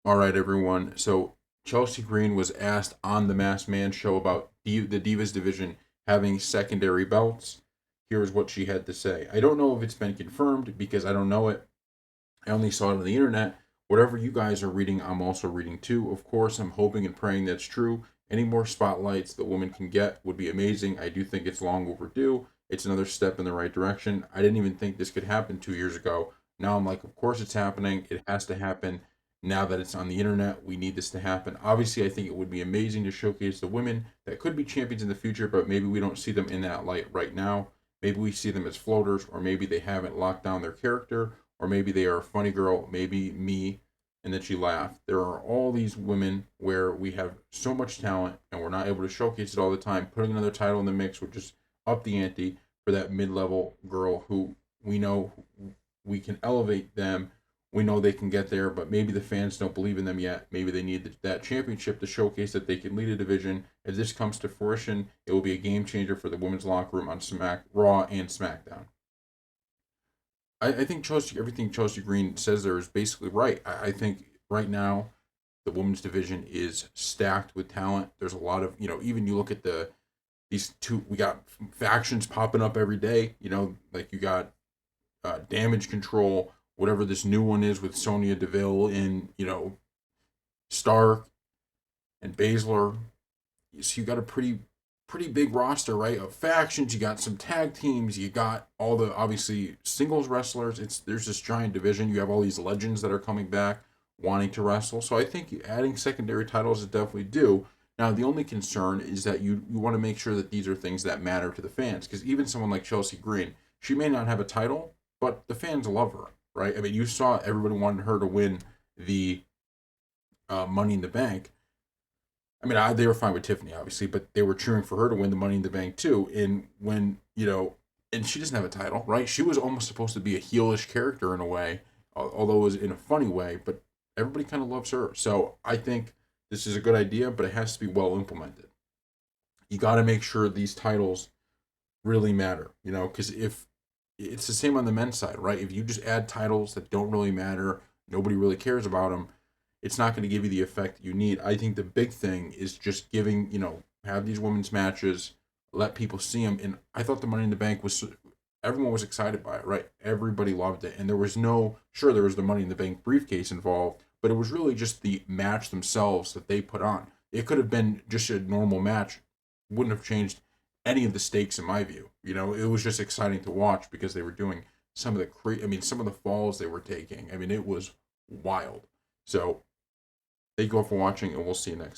All right, everyone. So Chelsea Green was asked on the Masked Man show about the Divas division having secondary belts. Here's what she had to say. I don't know if it's been confirmed because I don't know it. I only saw it on the internet. Whatever you guys are reading, I'm also reading too. Of course, I'm hoping and praying that's true. Any more spotlights that women can get would be amazing. I do think it's long overdue. It's another step in the right direction. I didn't even think this could happen 2 years ago. Now I'm like, of course it's happening. It has to happen. Now that it's on the internet, we need this to happen. Obviously, I think it would be amazing to showcase the women that could be champions in the future, but maybe we don't see them in that light right now. Maybe we see them as floaters, or maybe they haven't locked down their character, or maybe they are a funny girl, maybe me, and then she laughed. There are all these women where we have so much talent and we're not able to showcase it all the time. Putting another title in the mix would just up the ante for that mid level girl who we know we can elevate them. We know they can get there, but maybe the fans don't believe in them yet. Maybe they need that championship to showcase that they can lead a division. If this comes to fruition, it will be a game changer for the women's locker room on Raw and SmackDown. I think everything Chelsea Green says there is basically right. I think right now the women's division is stacked with talent. There's a lot of, even you look at these two, we got factions popping up every day. Like you got Damage Control, whatever this new one is with Sonya Deville and Stark and Baszler. So you got a pretty big roster, right? Of factions. You got some tag teams. You got all the obviously singles wrestlers. There's this giant division. You have all these legends that are coming back wanting to wrestle. So I think adding secondary titles is definitely due. Now the only concern is that you want to make sure that these are things that matter to the fans, because even someone like Chelsea Green, she may not have a title, but the fans love her, right? I mean, you saw everybody wanted her to win the Money in the Bank. I mean, they were fine with Tiffany, obviously, but they were cheering for her to win the Money in the Bank too. And when and she doesn't have a title, right? She was almost supposed to be a heelish character in a way, although it was in a funny way. But everybody kind of loves her, so I think this is a good idea, but it has to be well implemented. You got to make sure these titles really matter, because if it's the same on the men's side, right? If you just add titles that don't really matter, nobody really cares about them, it's not going to give you the effect that you need. I think the big thing is just giving, have these women's matches, let people see them. And I thought the Money in the Bank was, everyone was excited by it, right? Everybody loved it. And there was sure, there was the Money in the Bank briefcase involved, but it was really just the match themselves that they put on. It could have been just a normal match, wouldn't have changed any of the stakes in my view. It was just exciting to watch because they were doing some of the falls they were taking. I mean, it was wild. So thank you all for watching, and we'll see you next time.